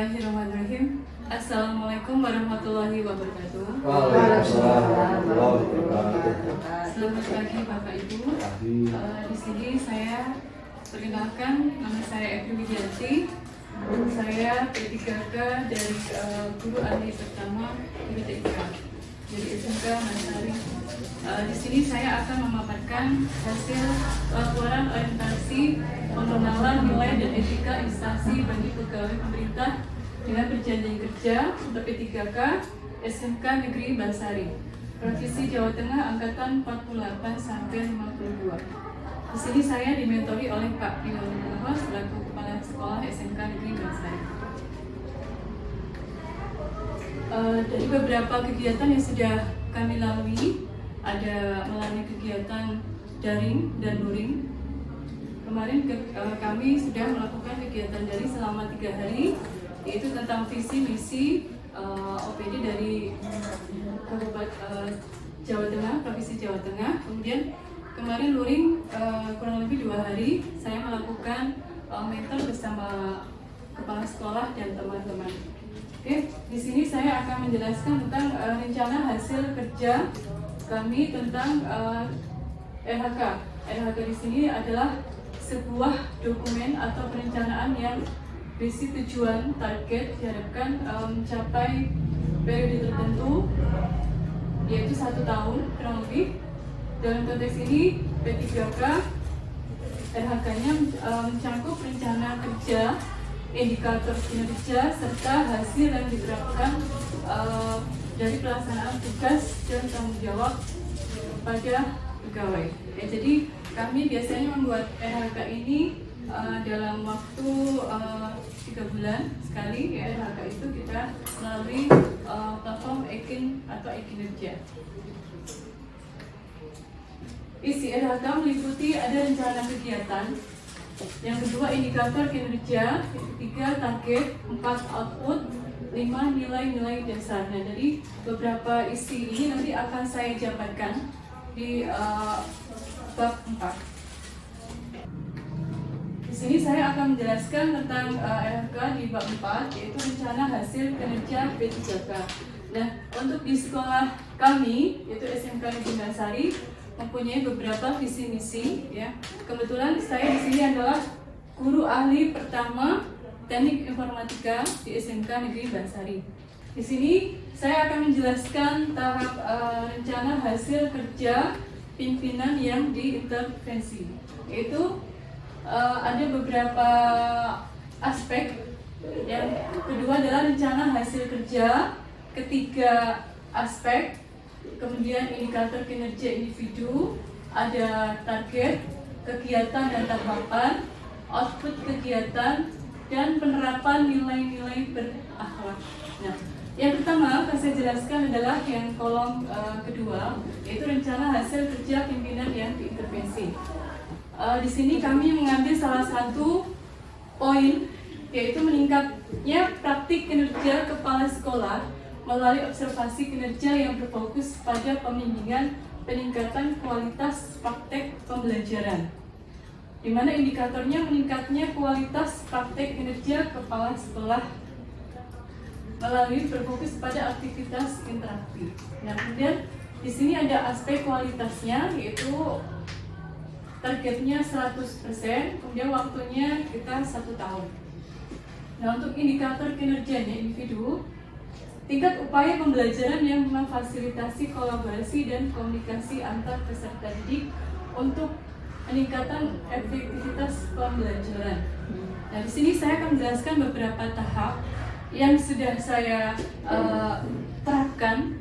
Bismillahirrahmanirrahim. Assalamualaikum warahmatullahi wabarakatuh. Waalaikumsalam warahmatullahi wabarakatuh. Selamat pagi Bapak Ibu. Di sini saya perkenalkan, nama saya Epri Widianti. Saya P3K dari guru ahli pertama IPTK dari SMK Mansari. Di sini saya akan memaparkan hasil laporan orientasi pengenalan nilai dan etika instansi bagi pegawai pemerintah dengan perjanjian kerja untuk P3K SMK Negeri Bansari, Provinsi Jawa Tengah angkatan 48 sampai 52. Di sini saya dimentori oleh Pak Pio Nugroho selaku Kepala Sekolah SMK Negeri Bansari. Dari beberapa kegiatan yang sudah kami lalui, ada melalui kegiatan daring dan luring. Kemarin kami sudah melakukan kegiatan daring selama 3 hari, yaitu tentang visi misi OPD dari Kabupaten Jawa Tengah, Provinsi Jawa Tengah. Kemudian kemarin luring kurang lebih 2 hari, saya melakukan mentor bersama kepala sekolah dan teman-teman. Oke, di sini saya akan menjelaskan tentang rencana hasil kerja kami tentang RHK. RHK di sini adalah sebuah dokumen atau perencanaan yang berisi tujuan, target diharapkan mencapai periode tertentu, yaitu 1 tahun kurang lebih. Dalam konteks ini P3K RHK-nya mencakup rencana kerja, indikator kinerja, serta hasil yang diterapkan dari pelaksanaan tugas dan tanggung jawab pada pegawai. Jadi kami biasanya membuat RHK ini dalam waktu 3 bulan sekali. RHK itu kita melalui platform Ekin atau e-kinerja. Isi RHK meliputi ada rencana kegiatan, yang kedua indikator kinerja, yang ketiga target, 4 output, 5 nilai-nilai dasar. Nah, dari beberapa isi ini nanti akan saya jabarkan di bab 4. Di sini saya akan menjelaskan tentang RHK di bab 4, yaitu rencana hasil kinerja P3K. Nah, untuk di sekolah kami, yaitu SMK Negeri Bansari, mempunyai beberapa visi misi. Ya, kebetulan saya di sini adalah guru ahli pertama Teknik Informatika di SMK Negeri Bansari. Di sini saya akan menjelaskan tahap rencana hasil kerja pimpinan yang diintervensi, yaitu ada beberapa aspek. Yang kedua adalah rencana hasil kerja, ketiga aspek, kemudian indikator kinerja individu, ada target, kegiatan dan tahapan, output kegiatan, dan penerapan nilai-nilai berakhlak. Nah, yang pertama akan saya jelaskan adalah yang kolom kedua, yaitu rencana hasil kerja pimpinan yang diintervensi. Di sini kami mengambil salah satu poin, yaitu meningkatnya praktik kinerja kepala sekolah melalui observasi kinerja yang berfokus pada pembimbingan peningkatan kualitas praktek pembelajaran, di mana indikatornya meningkatnya kualitas praktek kinerja kepala sekolah melalui berfokus pada aktivitas interaktif. Nah, kemudian di sini ada aspek kualitasnya, yaitu targetnya 100%, kemudian waktunya kita 1 tahun. Nah, untuk indikator kinerjanya individu, tingkat upaya pembelajaran yang memfasilitasi kolaborasi dan komunikasi antar peserta didik untuk peningkatan efektivitas pembelajaran. Nah, di sini saya akan menjelaskan beberapa tahap yang sudah saya terapkan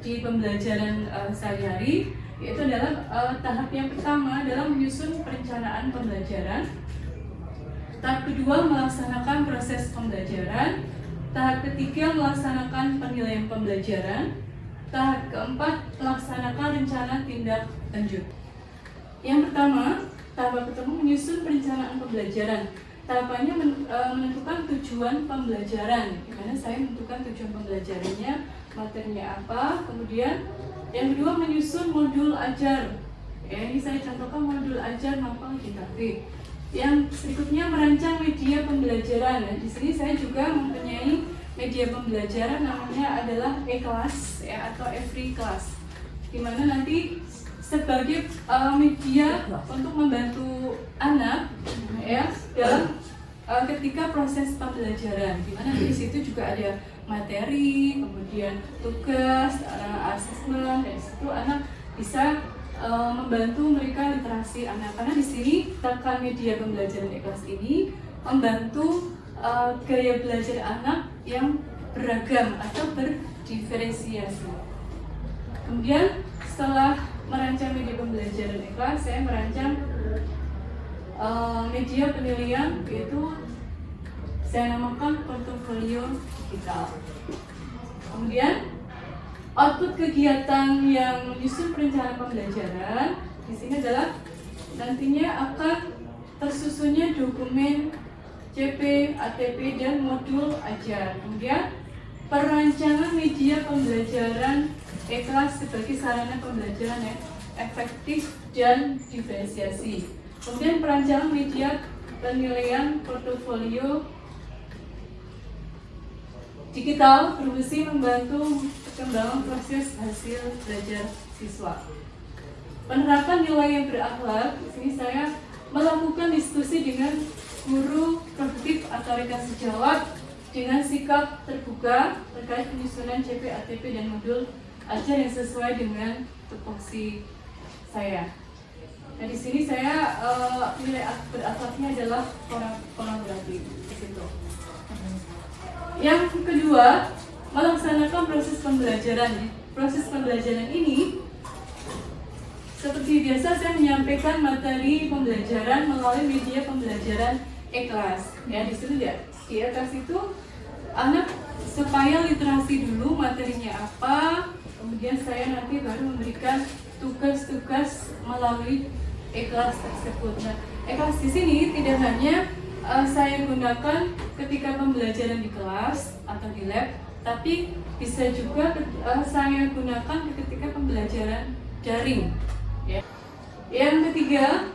di pembelajaran sehari-hari, yaitu adalah tahap yang pertama adalah menyusun perencanaan pembelajaran. Tahap kedua melaksanakan proses pembelajaran. Tahap ketiga melaksanakan penilaian pembelajaran. Tahap keempat melaksanakan rencana tindak lanjut. Yang pertama, tahap pertama menyusun perencanaan pembelajaran. Tahapannya menentukan tujuan pembelajaran, di mana saya menentukan tujuan pembelajarannya, materinya apa. Kemudian yang kedua menyusun modul ajar. Ya, ini saya contohkan modul ajar maupun GKP. Yang berikutnya merancang media pembelajaran. Nah, di sini saya juga mempunyai media pembelajaran namanya adalah e-class ya, atau every class, di mana nanti sebagai media untuk membantu anak ya dalam ketika proses pembelajaran, di mana di situ juga ada materi, kemudian tugas, asesmen, dan situ anak bisa membantu mereka literasi anak, karena di sini akan media pembelajaran di kelas ini membantu gaya belajar anak yang beragam atau berdiferensiasi. Kemudian setelah merancang media pembelajaran di kelas, saya merancang media penilaian, yaitu saya namakan portofolio digital. Kemudian output kegiatan yang menyusun perencanaan pembelajaran di sini adalah nantinya akan tersusunnya dokumen CP, ATP, dan modul ajar. Kemudian perancangan media pembelajaran e-kelas sebagai sarana pembelajaran yang efektif dan diferensiasi. Kemudian perancangan media penilaian portofolio digital berfungsi membantu perkembangan proses hasil belajar siswa. Penerapan nilai yang berakhlak, di sini saya melakukan diskusi dengan guru produktif atau rekan sejawat dengan sikap terbuka terkait penyusunan CP, ATP, dan modul ajar yang sesuai dengan tupoksi saya. Nah, di sini saya nilai berakhlaknya adalah kolaboratif di situ. Yang kedua, melaksanakan proses pembelajaran. Proses pembelajaran ini seperti biasa saya menyampaikan materi pembelajaran melalui media pembelajaran e-kelas. Ya, di sini ya, di e-kelas itu anak supaya literasi dulu materinya apa, kemudian saya nanti baru memberikan tugas-tugas melalui e-kelas tersebut. Nah, e-kelas di sini tidak hanya saya gunakan ketika pembelajaran di kelas atau di lab, tapi bisa juga saya gunakan ketika pembelajaran daring. Ya. Yang ketiga,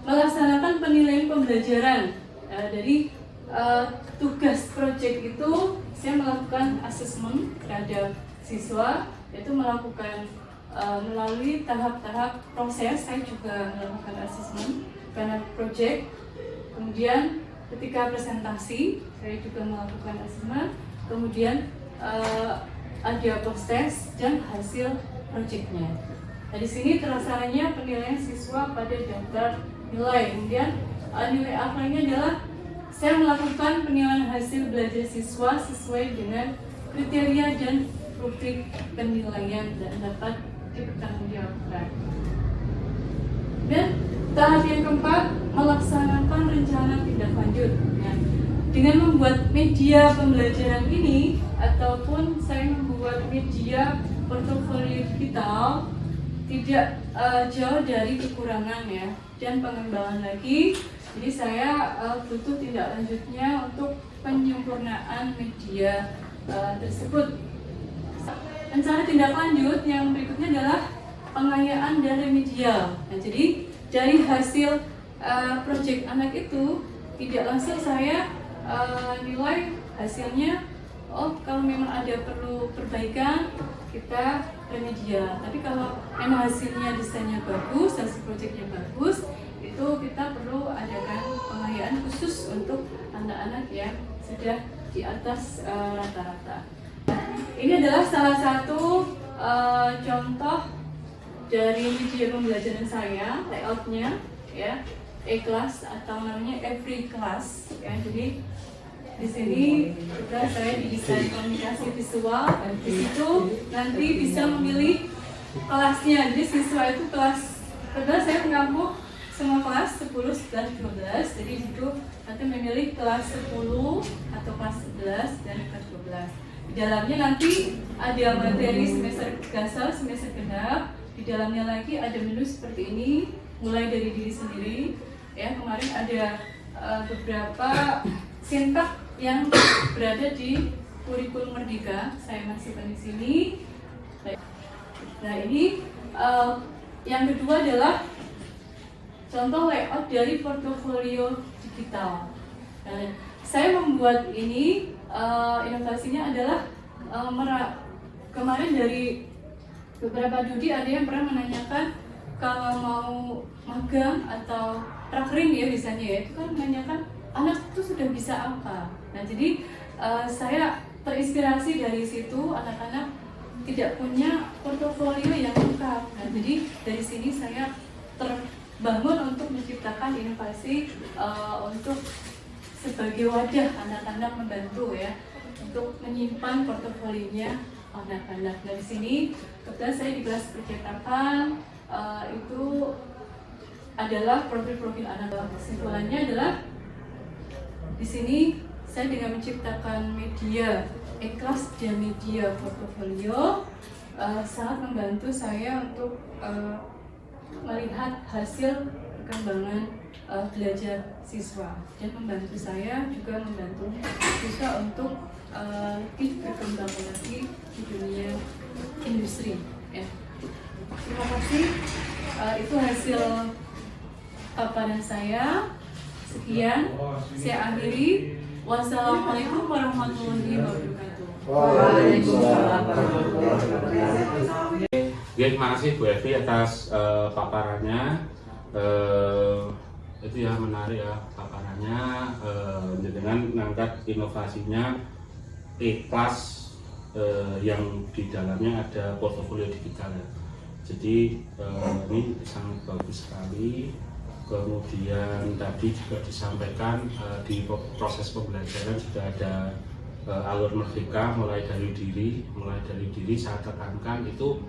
melaksanakan penilaian pembelajaran. Dari tugas proyek itu saya melakukan asesmen terhadap siswa, yaitu melakukan melalui tahap-tahap proses. Saya juga melakukan asesmen karena proyek. Kemudian ketika presentasi saya juga melakukan asesmen. Kemudian ada proses dan hasil proyeknya. Nah, di sini terlaksananya penilaian siswa pada daftar nilai. Kemudian nilai akhlaknya adalah saya melakukan penilaian hasil belajar siswa sesuai dengan kriteria dan rubrik penilaian dan dapat dipertanggungjawabkan. Dan tahap yang keempat, melaksanakan rencana tindak lanjut. Nah, dengan membuat media pembelajaran ini ataupun saya membuat media portofolio digital tidak jauh dari kekurangan ya dan pengembangan lagi. Jadi saya butuh tindak lanjutnya untuk penyempurnaan media tersebut. Rencana tindak lanjut yang berikutnya adalah pengayaan dan remedial. Nah, jadi dari hasil proyek anak itu tidak langsung saya nilai hasilnya. Oh, kalau memang ada perlu perbaikan kita remedial. Tapi kalau memang hasilnya desainnya bagus, hasil proyeknya bagus, itu kita perlu adakan pengayaan khusus untuk anak-anak yang sudah di atas rata-rata. Ini adalah salah satu contoh dari media pembelajaran saya, layoutnya ya, e-class atau namanya every class ya. Jadi di sini juga saya di desain komunikasi visual, dan di situ nanti bisa memilih kelasnya. Jadi siswa itu kelas, padahal saya mengampu semua kelas 10, 11, 12. Jadi itu nanti memilih kelas 10 atau kelas 11 dan kelas 12. Di dalamnya nanti ada materi semester gasal, semester genap. Di dalamnya lagi ada menu seperti ini, mulai dari diri sendiri. Ya, kemarin ada beberapa sintak yang berada di kurikulum Merdeka, saya masukkan di sini. Nah, ini yang kedua adalah contoh layout dari portofolio digital. Nah, saya membuat ini inovasinya adalah kemarin dari beberapa judi ada yang pernah menanyakan kalau mau magang atau prakering ya misalnya ya, itu kan menanyakan anak itu sudah bisa apa. Nah jadi saya terinspirasi dari situ, anak-anak tidak punya portofolio yang lengkap. Nah jadi dari sini saya terbangun untuk menciptakan inovasi untuk sebagai wadah anak-anak membantu ya untuk menyimpan portofolionya anak-anak. Dari sini kebetulan saya di kelas percetakan itu adalah profil-profil anak. Kesimpulannya adalah di sini saya dengan menciptakan media e-class dan media portofolio sangat membantu saya untuk melihat hasil perkembangan belajar siswa dan membantu saya juga membantu siswa untuk lebih berkembang lagi di dunia industri. Ya. Terima kasih. Itu hasil paparan saya. Sekian, saya akhiri. Wassalamualaikum warahmatullahi wabarakatuh. Waalaikumsalam warahmatullahi wabarakatuh. Terima kasih Bu Evi atas paparannya. Itu ya menarik ya paparannya, dengan mengangkat inovasinya e-class yang di dalamnya ada portofolio digital ya. Jadi ini sangat bagus sekali. Kemudian tadi juga disampaikan di proses pembelajaran sudah ada alur merdeka mulai dari diri saya tekankan itu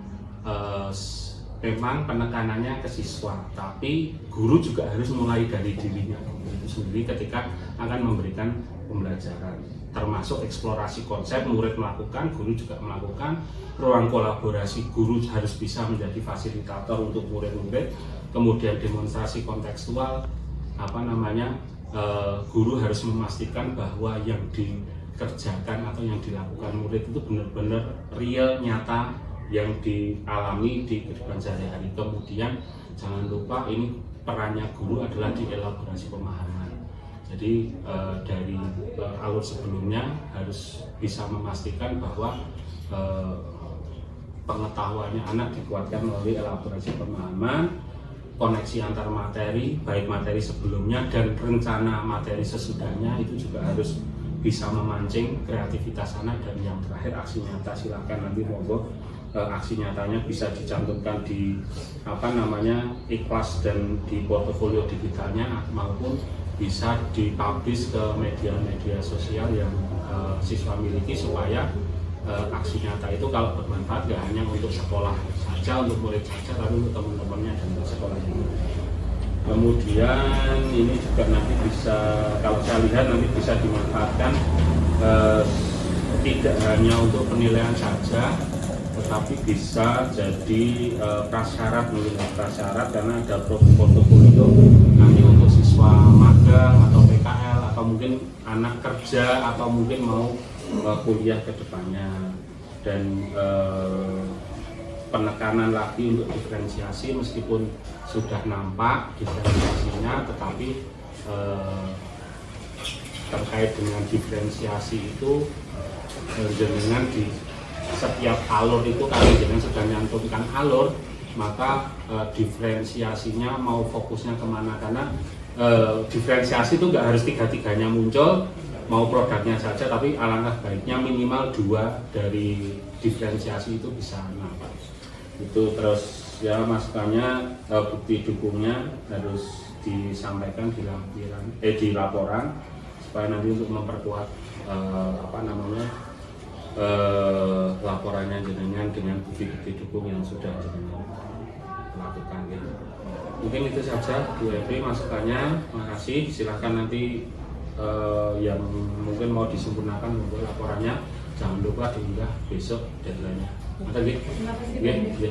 memang penekanannya ke siswa, tapi guru juga harus mulai dari dirinya itu sendiri ketika akan memberikan pembelajaran, termasuk eksplorasi konsep, murid melakukan, guru juga melakukan, ruang kolaborasi, guru harus bisa menjadi fasilitator untuk murid-murid, kemudian demonstrasi kontekstual, guru harus memastikan bahwa yang dikerjakan atau yang dilakukan murid itu benar-benar real, nyata, yang dialami di kehidupan sehari-hari. Kemudian jangan lupa ini perannya guru adalah di elaborasi pemahaman. Jadi dari alur sebelumnya harus bisa memastikan bahwa pengetahuannya anak dikuatkan melalui elaborasi pemahaman, koneksi antar materi, baik materi sebelumnya dan rencana materi sesudahnya itu juga harus bisa memancing kreativitas anak. Dan yang terakhir aksi nyata, silakan nanti monggo aksi nyatanya bisa dicantumkan di e-class dan di portofolio digitalnya, maupun bisa dipublish ke media-media sosial yang siswa miliki, supaya aksi nyata itu kalau bermanfaat gak hanya untuk sekolah saja, untuk murid saja, tapi untuk teman-temannya dan untuk sekolah juga. Kemudian ini juga nanti bisa, kalau saya lihat nanti bisa dimanfaatkan tidak hanya untuk penilaian saja, tetapi bisa jadi prasyarat, karena ada portofolio nanti untuk siswa magang atau PKL, atau mungkin anak kerja, atau mungkin mau kuliah ke depannya. Dan penekanan lagi untuk diferensiasi, meskipun sudah nampak diferensiasinya, tetapi terkait dengan diferensiasi itu jenengan di setiap alur itu, kalau jenengan sudah nyantumkan alur, maka diferensiasinya mau fokusnya kemana, karena diferensiasi itu nggak harus tiga-tiganya muncul, mau produknya saja, tapi alangkah baiknya minimal 2 dari diferensiasi itu bisa nampak. Itu terus ya masukannya, bukti dukungnya harus disampaikan di laporan supaya nanti untuk memperkuat laporannya jenengan dengan bukti-bukti dukung yang sudah jenengan lakukan gitu. Mungkin itu saja Bu Evi masukannya. Makasih. Silakan nanti yang mungkin mau disempurnakan untuk laporannya, jangan lupa diunggah besok deadline-nya. Ada gitu? Terima kasih.